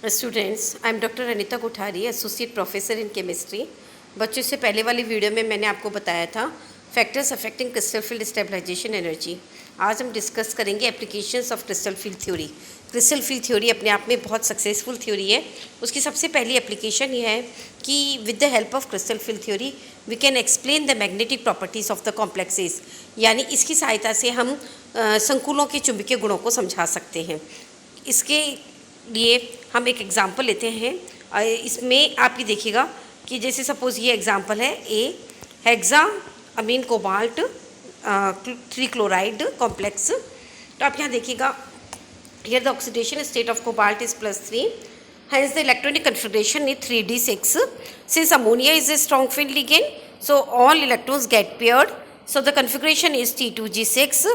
Students, I am doctor Anita Kothari, associate professor in chemistry. बच्चों से पहले वाली वीडियो में मैंने आपको बताया था factors affecting crystal field stabilisation energy. आज हम डिस्कस करेंगे applications of crystal field theory. Crystal field theory अपने आप में बहुत सक्सेसफुल थ्योरी है। उसकी सबसे पहली एप्लीकेशन ये है कि with the help of crystal field theory we can explain the magnetic properties of the complexes, यानी इसकी सहायता से हम संकुलों के चुंबकीय गुणों को समझा सकते हैं। इसके लिए हम एक एग्जाम्पल लेते हैं। इसमें आप ये देखिएगा कि जैसे सपोज़ ये एग्जाम्पल है ए हेक्सा अमीन कोबाल्ट 3 क्लोराइड कॉम्प्लेक्स। तो आप यहाँ देखिएगा, here the oxidation state of cobalt is +3, hence the electronic configuration is 3d6. Since ammonia is a strong field ligand, so all electrons get paired, so the configuration is T2G6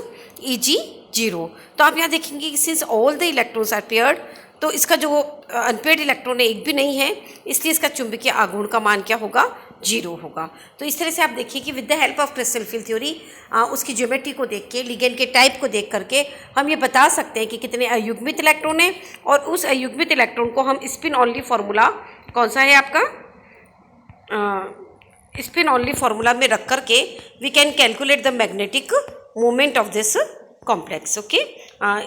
Eg0. तो आप यहाँ देखेंगे कि since all the electrons are paired, तो इसका जो unpaired electron है एक भी नहीं है, इसलिए इसका चुंबकीय आघूर्ण का मान क्या होगा, 0 होगा। तो इस तरह से आप देखिए कि with the help of crystal field theory उसकी ज्योमेट्री को देख के, लिगेंड के टाइप को देख करके हम ये बता सकते हैं कि कितने अयुग्मित इलेक्ट्रॉन हैं, और उस अयुग्मित इलेक्ट्रॉन को हम स्पिन ऑनली फार्मूला कौन सा है आपका, स्पिन ऑनली फार्मूला में रख करके we can calculate the magnetic moment of this complex. Okay,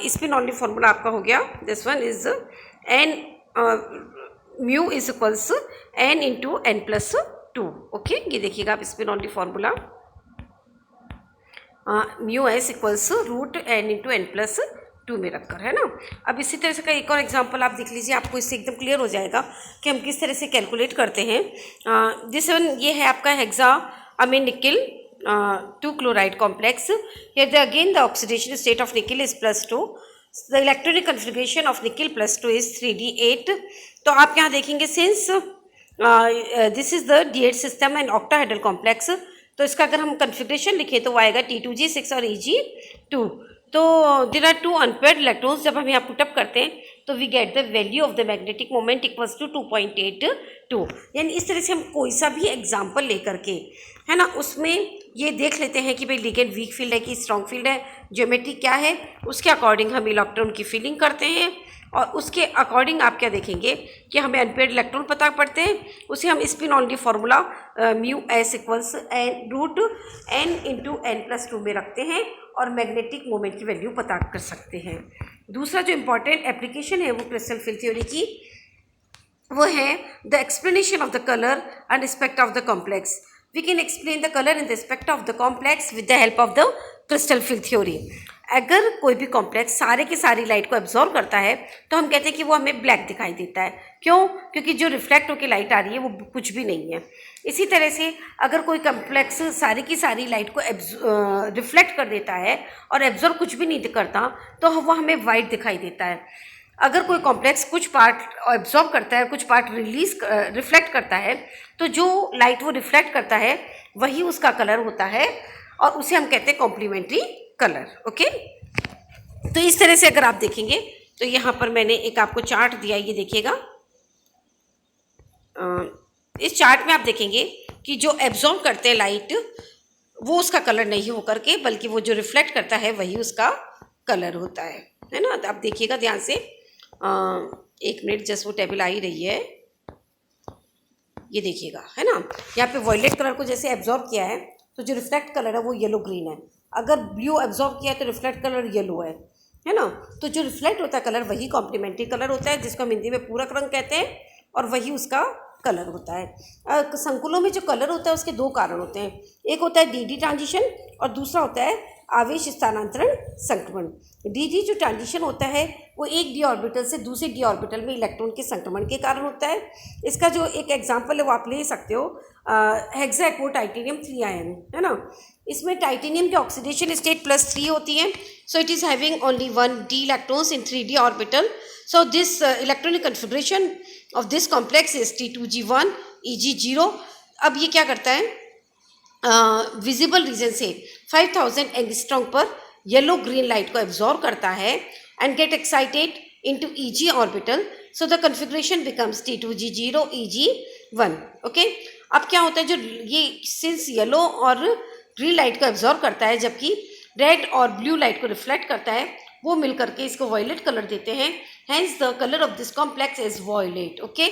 spin only formula आपका हो गया, this one is N mu is equals N into N plus 2। Okay, ये देखिएगा आप spin only formula mu S equals root N into N plus 2 में रखकर, है ना। अब इसी तरह से का एक और एग्जांपल आप देख लीजिए, आपको इससे एकदम क्लियर हो जाएगा कि हम किस तरह से कैलकुलेट करते हैं। दिस वन ये है आपका hexa Amin nickel 2 chloride complex. Here again the oxidation state of nickel is +2. The electronic configuration of nickel +2 is 3d8. तो आप यहाँ देखेंगे since this is the D8 system and octahedral complex, तो इसका अगर हम configuration लिखें तो वो आएगा T2G6 और Eg2। तो देयर आर 2 अनपेयर्ड इलेक्ट्रॉन्स। जब हम यहाँ पुटअप करते हैं तो we get the value of the magnetic moment equals to 2.82। यानी इस तरह से हम कोई सा भी एग्जाम्पल लेकर के, है ना, उसमें ये देख लेते हैं कि भाई लिगेंड वीक फील्ड है कि स्ट्रॉन्ग फील्ड है, ज्योमेट्री क्या है, उसके अकॉर्डिंग हम इलेक्ट्रॉन की फीलिंग करते हैं, और उसके अकॉर्डिंग आप क्या देखेंगे कि हमें अनपेयर्ड इलेक्ट्रॉन पता पड़ते हैं, उसे हम spin only formula mu S equals N root N into N plus 2 में रखते हैं और मैग्नेटिक मोमेंट की वैल्यू पता कर सकते हैं। दूसरा जो इम्पॉर्टेंट एप्लीकेशन है वो क्रिस्टल फील्ड थ्योरी की, वो है the explanation of the colour and respect of the complex. We can explain the color in respect of the complex with the help of the crystal field theory. अगर कोई भी complex सारे की सारी light को एब्जॉर्व करता है तो हम कहते हैं कि वो हमें ब्लैक दिखाई देता है। क्यों? क्योंकि जो रिफ्लेक्ट होकर लाइट आ रही है वो कुछ भी नहीं है। इसी तरह से अगर कोई कॉम्प्लेक्स सारी की सारी लाइट को रिफ्लेक्ट कर देता है और एब्जॉर्व कुछ भी नहीं करता तो वो हमें वाइट दिखाई देता है। अगर कोई कॉम्प्लेक्स कुछ पार्ट एब्जॉर्ब करता है, कुछ पार्ट रिफ्लेक्ट करता है, तो जो लाइट वो रिफ्लेक्ट करता है वही उसका कलर होता है और उसे हम कहते हैं कॉम्प्लीमेंट्री कलर। ओके, तो इस तरह से अगर आप देखेंगे तो यहाँ पर मैंने एक आपको चार्ट दिया, ये देखिएगा। इस चार्ट में आप देखेंगे कि जो एब्जॉर्ब करते हैं लाइट वो उसका कलर नहीं होकर के, बल्कि वो जो रिफ्लेक्ट करता है वही उसका कलर होता है ना। तो आप देखिएगा ध्यान से, 1 मिनट, जस्ट वो टेबल आ ही रही है, ये देखिएगा, है ना। यहाँ पे वॉयलेट कलर को जैसे एब्जॉर्ब किया है तो जो रिफ्लेक्ट कलर है वो येलो ग्रीन है, अगर ब्लू एब्जॉर्ब किया है तो रिफ्लेक्ट कलर येलो है ना। तो जो रिफ्लेक्ट होता है कलर वही कॉम्प्लीमेंट्री कलर होता है, जिसको हम हिंदी में पूरक रंग कहते हैं, और वही उसका कलर होता है। संकुलों में जो कलर होता है उसके 2 कारण होते हैं, एक होता है डी ट्रांजिशन और दूसरा होता है आवेश स्थानांतरण संक्रमण। डी जो ट्रांजिशन होता है वो एक डी ऑर्बिटल से दूसरे डी ऑर्बिटल में इलेक्ट्रॉन के संक्रमण के कारण होता है। इसका जो एक एग्जांपल है वो आप ले सकते हो, हेक्सा टाइटेनियम 3 आयन, है ना। इसमें टाइटेनियम की ऑक्सीडेशन स्टेट +3 होती है, so it is having only 1 D electrons in 3d orbital. So this electronic configuration of this complex is T2G1 Eg0। अब ये क्या करता है, विजिबल रीजन से 5000 एंगस्ट्रॉम पर येलो ग्रीन लाइट को एब्जॉर्ब करता है and get excited into Eg orbital, so the configuration becomes T2G0 Eg1। Okay, अब क्या होता है, जो ये सिंस येलो और ग्रीन लाइट को एब्जॉर्ब करता है जबकि रेड और ब्लू लाइट को रिफ्लेक्ट करता है, वो मिल करके इसको वॉयलेट कलर देते हैं, hence the colour of this complex is violet. Okay,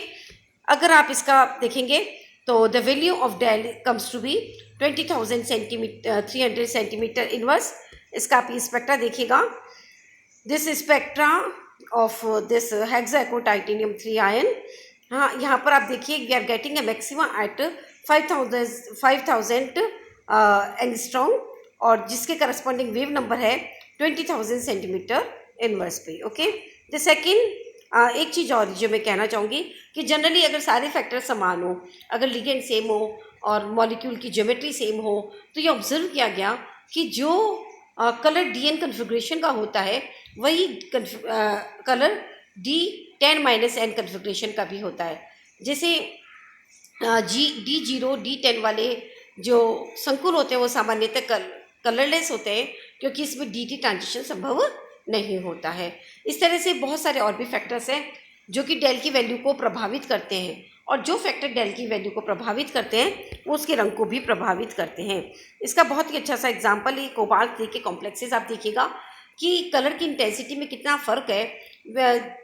अगर आप इसका देखेंगे तो the value of del comes to be 20,000 centimetre 300 centimetre inverse. इसका आप स्पेक्ट्रा देखिएगा, this spectra of this hexaaqua titanium 3 ion. हाँ, यहाँ पर आप देखिए we are getting a maximum at 5,000 angstrom, और जिसके करस्पॉन्डिंग वेव नंबर है 20,000 सेंटीमीटर इनवर्स पे। ओके, द सेकेंड एक चीज़ और जो मैं कहना चाहूँगी कि जनरली अगर सारे फैक्टर समान हो, अगर लिगेंड सेम हो और मॉलिक्यूल की ज्योमेट्री सेम हो, तो ये ऑब्जर्व किया गया कि जो कलर डीएन कन्फिग्रेशन का होता है वही कलर D10-N कन्फिग्रेशन का भी होता है। जैसे D0 D10 वाले जो संकुल होते हैं वो सामान्यतः कलरलेस होते हैं, क्योंकि इसमें DT ट्रांजिशन संभव नहीं होता है। इस तरह से बहुत सारे और भी फैक्टर्स हैं जो कि डेल की वैल्यू को प्रभावित करते हैं, और जो फैक्टर डेल की वैल्यू को प्रभावित करते हैं वो उसके रंग को भी प्रभावित करते हैं। इसका बहुत ही अच्छा सा एग्जांपल ये कोबाल्ट के कॉम्प्लेक्सेस आप देखिएगा कि कलर की इंटेंसिटी में कितना फ़र्क है।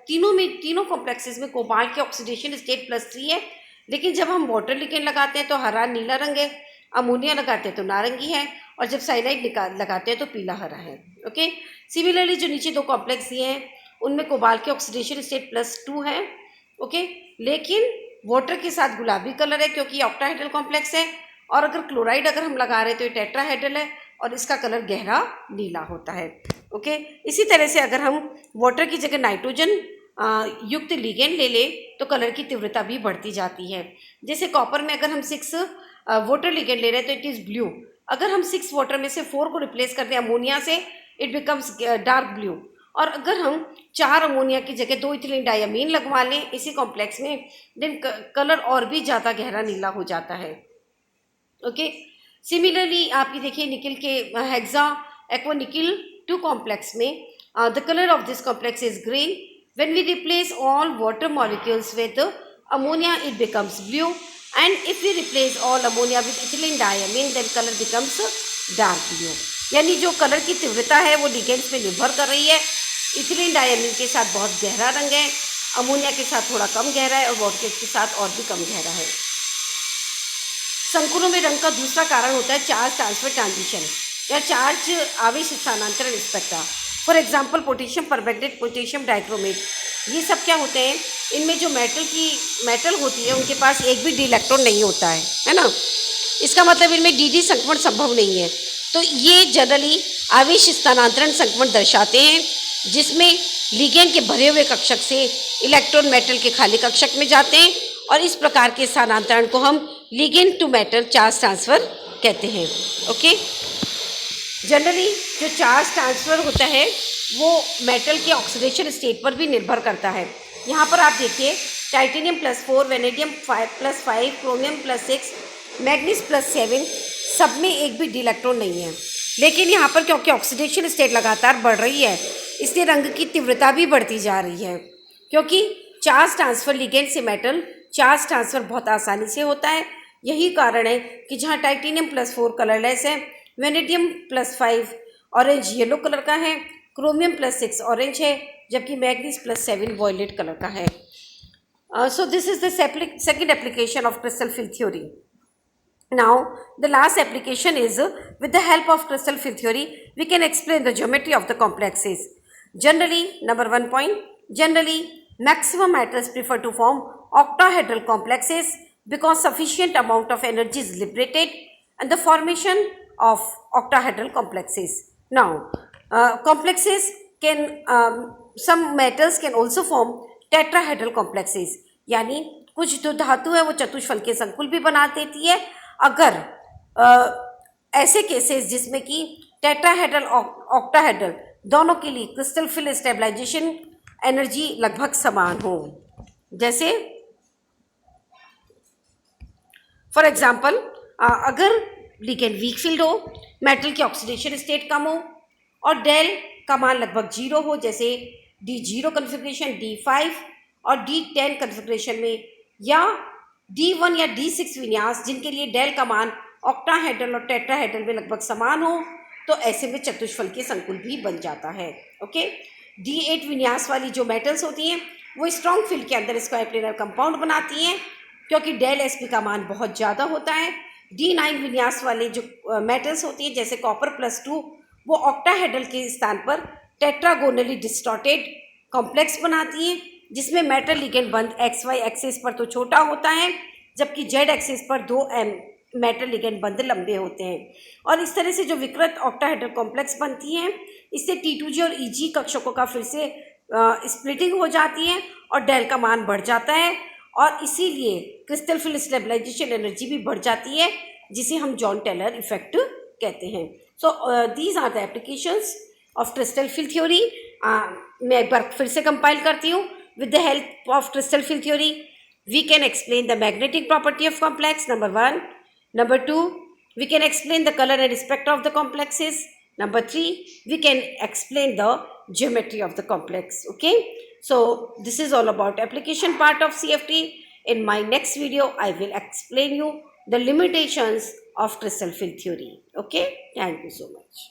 तीनों कॉम्प्लेक्सेस में कोबाल्ट की ऑक्सीडेशन स्टेट +3 है, लेकिन जब हम वाटर लिगेंड लगाते हैं तो हरा नीला रंग है, अमोनिया लगाते हैं तो नारंगी है, और जब साइनाइड लगाते हैं तो पीला हरा है। ओके, सिमिलरली जो नीचे दो कॉम्प्लेक्स दिए हैं उनमें कोबाल्ट की ऑक्सीडेशन स्टेट +2 है। ओके, लेकिन वाटर के साथ गुलाबी कलर है क्योंकि ऑक्टाहेड्रल कॉम्प्लेक्स है, और अगर क्लोराइड अगर हम लगा रहे हैं तो ये टेट्राहेड्रल है और इसका कलर गहरा नीला होता है। ओके, इसी तरह से अगर हम वाटर की जगह नाइट्रोजन युक्त लिगेंड ले ले तो कलर की तीव्रता भी बढ़ती जाती है। जैसे कॉपर में अगर हम 6 वाटर लिगेंड ले रहे हैं तो इट इज़ ब्लू, अगर हम 6 वाटर में से 4 को रिप्लेस कर दें अमोनिया से, इट बिकम्स डार्क ब्लू, और अगर हम 4 अमोनिया की जगह 2 इथिलीन डायमीन लगवा लें इसी कॉम्प्लेक्स में, देन कलर और भी ज़्यादा गहरा नीला हो जाता है। ओके, सिमिलरली आप ये देखिए निकल के हेक्सा एक्वा निकल 2 कॉम्प्लेक्स में the colour of this complex is green. When we replace all water molecules with ammonia it becomes blue, and if we replace all ammonia with ethylene diamine then colour becomes dark blue. यानी जो colour की तीव्रता है वो ligands पे निर्भर कर रही है। इथिलीन डायमीन के साथ बहुत गहरा रंग है, अमोनिया के साथ थोड़ा कम गहरा है, और वाटर के साथ और भी कम गहरा है। संकुलों में रंग का दूसरा कारण होता है चार्ज ट्रांसफर ट्रांजिशन या चार्ज आवेश स्थानांतरण spectra. For example potassium permanganate, potassium dichromate, ये सब क्या होते हैं, इनमें जो मेटल होती है उनके पास एक भी डी इलेक्ट्रॉन नहीं होता है ना। इसका मतलब इनमें डी संक्रमण संभव नहीं है। तो ये जनरली आवेश स्थानांतरण संक्रमण दर्शाते हैं, जिसमें लिगेंड के भरे हुए कक्षक से इलेक्ट्रॉन मेटल के खाली कक्षक में जाते हैं, और इस प्रकार के स्थानांतरण को हम ligand to metal charge transfer कहते हैं। ओके, जनरली जो चार्ज ट्रांसफ़र होता है वो मेटल के ऑक्सीडेशन स्टेट पर भी निर्भर करता है। यहाँ पर आप देखिए टाइटेनियम +4, वेनेडियम +5, क्रोमियम +6, मैग्नीज +7, सब में एक भी डी इलेक्ट्रॉन नहीं है। लेकिन यहाँ पर क्योंकि ऑक्सीडेशन स्टेट लगातार बढ़ रही है, इसलिए रंग की तीव्रता भी बढ़ती जा रही है, क्योंकि चार्ज ट्रांसफ़र लिगेंड से मेटल चार्ज ट्रांसफ़र बहुत आसानी से होता है। यही कारण है कि जहाँ टाइटेनियम +4 कलरलेस है, वेनेडियम +5 ऑरेंज येलो कलर का है, क्रोमियम +6 ऑरेंज है, जबकि मैग्नीज +7 वॉयलेट कलर का है। So this is the second application of crystal field theory. Now the last application is with the help of crystal field theory we can explain the geometry of the complexes. Generally, number 1 point, generally maximum metals prefer to form octahedral complexes because sufficient amount of energy is liberated and the formation of octahedral complexes. Now complexes can some metals can also form tetrahedral complexes, यानी कुछ जो धातु है वो चतुष्फल के संकुल भी बना देती है अगर ऐसे केसेस जिसमें कि टेट्राहेड्रल ऑक्टाहेड्रल दोनों के लिए क्रिस्टल फिल्ड स्टेबलाइजेशन एनर्जी लगभग समान हो। जैसे फॉर एग्जांपल अगर लिगेंड वीक फील्ड हो, मेटल की ऑक्सीडेशन स्टेट कम हो और डेल का मान लगभग 0 हो, जैसे D0 कन्फिग्रेशन, D5 और D10 कन्फिग्रेशन में, या D1 या D6 विन्यास जिनके लिए डेल का मान ऑक्टाहेड्रल और टेट्राहेड्रल में लगभग समान हो, तो ऐसे में चतुष्फलकीय संकुल भी बन जाता है। ओके, D8 विन्यास वाली जो मेटल्स होती हैं वो स्ट्रॉन्ग फील्ड के अंदर स्क्वायर प्लेनर कंपाउंड बनाती हैं क्योंकि डेल Sp का मान बहुत ज़्यादा होता है। D9 विन्यास वाले जो मेटल्स होती हैं जैसे कॉपर +2 वो ऑक्टाहेड्रल के स्थान पर टेट्रागोनली डिस्टॉर्टेड कॉम्प्लेक्स बनाती हैं जिसमें मेटल लिगेंड बंद XY एक्सिस पर तो छोटा होता है जबकि Z एक्सिस पर 2 मेटल लिगेंड बंद लंबे होते हैं। और इस तरह से जो विकृत ऑक्टाहेड्रल कॉम्प्लेक्स बनती हैं इससे T2G और EG कक्षकों का फिर से स्प्लिटिंग हो जाती है और डेल का मान बढ़ जाता है और इसीलिए क्रिस्टल फील्ड स्टेबलाइजेशन एनर्जी भी बढ़ जाती है जिसे हम जॉन टेलर इफेक्ट कहते हैं। So these are the applications of crystal field theory. मैं एक बार फिर से कंपाइल करती हूँ। With the help of crystal field theory we can explain the magnetic property of complex, number 1. Number 2, we can explain the color and spectra of the complexes. Number 3, we can explain the geometry of the complex. Okay, so this is all about application part of CFT. In my next video I will explain you the limitations of crystal field theory. Okay, thank you so much.